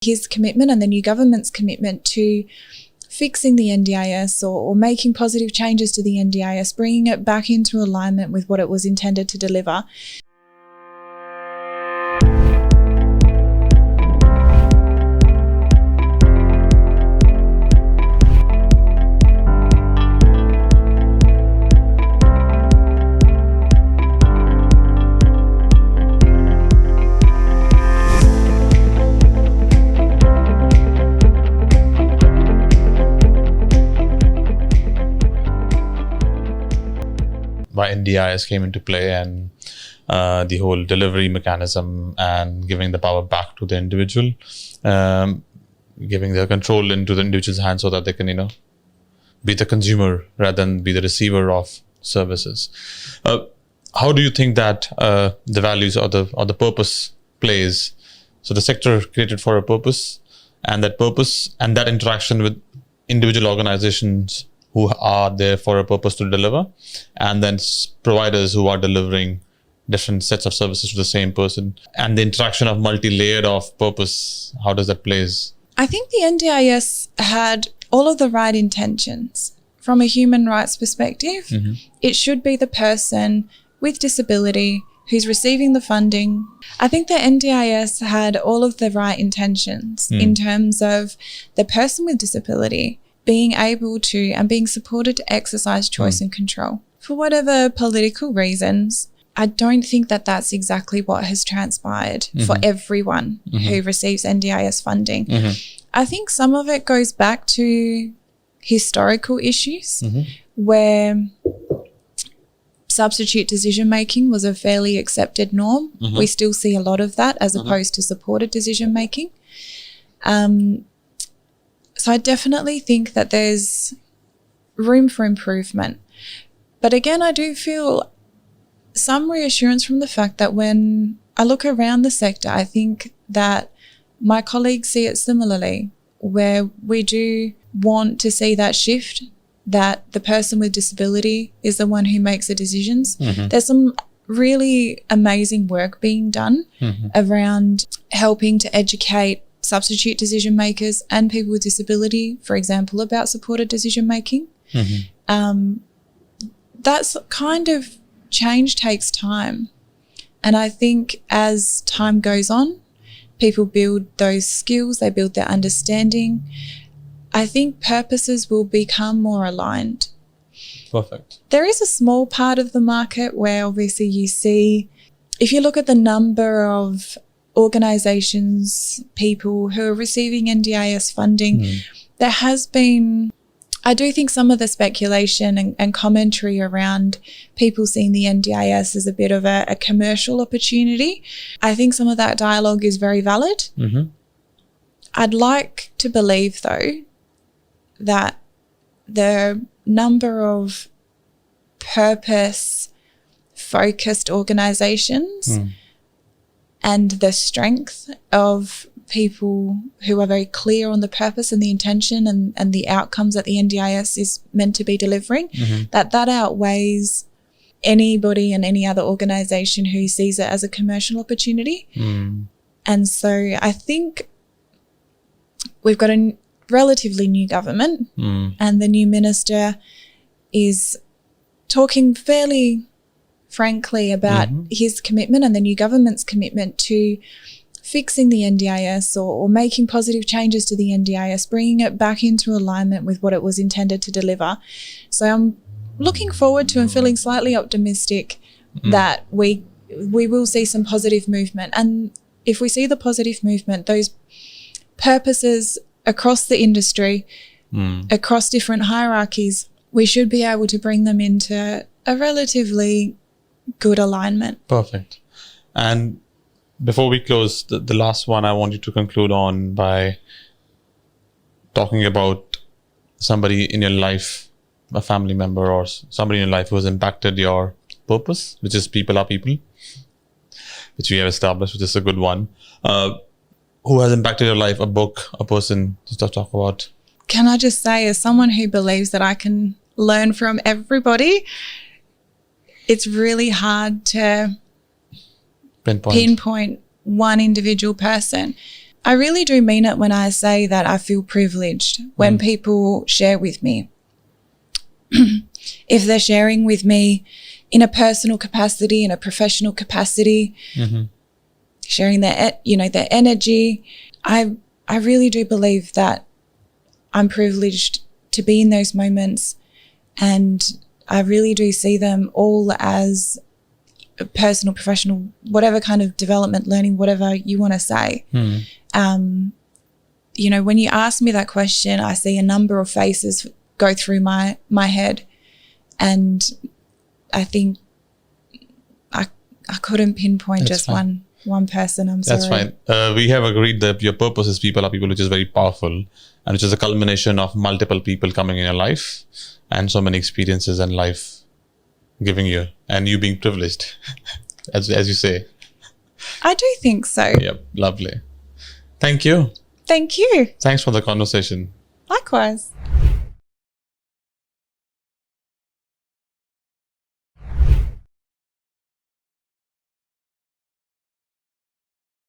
his commitment and the new government's commitment to fixing the NDIS or making positive changes to the NDIS, bringing it back into alignment with what it was intended to deliver. Why NDIS came into play and the whole delivery mechanism and giving the power back to the individual, giving the control into the individual's hands so that they can, be the consumer rather than be the receiver of services. How do you think that the values or the purpose plays? So the sector created for a purpose, and that purpose and that interaction with individual organizations who are there for a purpose to deliver, and then providers who are delivering different sets of services to the same person, and the interaction of multi-layered of purpose, how does that plays? I think the NDIS had all of the right intentions. From a human rights perspective, It should be the person with disability who's receiving the funding. I think the NDIS had all of the right intentions in terms of the person with disability being able to and being supported to exercise choice and control. For whatever political reasons, I don't think that that's exactly what has transpired for everyone who receives NDIS funding. I think some of it goes back to historical issues where substitute decision-making was a fairly accepted norm. We still see a lot of that as opposed to supported decision-making. So I definitely think that there's room for improvement. But again, I do feel some reassurance from the fact that when I look around the sector, I think that my colleagues see it similarly, where we do want to see that shift, that the person with disability is the one who makes the decisions. There's some really amazing work being done around helping to educate substitute decision makers and people with disability, for example, about supported decision making. That's kind of change takes time. And I think as time goes on, people build those skills, they build their understanding. I think purposes will become more aligned. Perfect. There is a small part of the market where obviously you see, if you look at the number of organisations, people who are receiving NDIS funding, there has been, I do think some of the speculation and commentary around people seeing the NDIS as a bit of a commercial opportunity. I think some of that dialogue is very valid. I'd like to believe, though, that the number of purpose-focused organisations and the strength of people who are very clear on the purpose and the intention and the outcomes that the NDIS is meant to be delivering, that outweighs anybody and any other organisation who sees it as a commercial opportunity. And so I think we've got a relatively new government and the new minister is talking fairly frankly about his commitment and the new government's commitment to fixing the NDIS or making positive changes to the NDIS, bringing it back into alignment with what it was intended to deliver. So I'm looking forward to and feeling slightly optimistic that we will see some positive movement. And if we see the positive movement, those purposes across the industry, across different hierarchies, we should be able to bring them into a relatively good alignment. Perfect. And before we close, the last one I want you to conclude on by talking about somebody in your life, a family member or somebody in your life who has impacted your purpose, which is people are people, which we have established, which is a good one. Who has impacted your life, a book, a person, just to talk about? Can I just say, as someone who believes that I can learn from everybody, it's really hard to pinpoint one individual person. I really do mean it when I say that I feel privileged when people share with me. If they're sharing with me in a personal capacity, in a professional capacity, sharing their energy, I really do believe that I'm privileged to be in those moments, and I really do see them all as personal, professional, whatever kind of development, learning, whatever you want to say. When you ask me that question, I see a number of faces go through my head, and I think I couldn't pinpoint That's just fine. one person. I'm sorry. That's fine. We have agreed that your purpose is people are people, which is very powerful, and which is a culmination of multiple people coming in your life and so many experiences and life giving you, and you being privileged, as you say. I do think so. Yep, lovely. Thank you. Thank you. Thanks for the conversation. Likewise.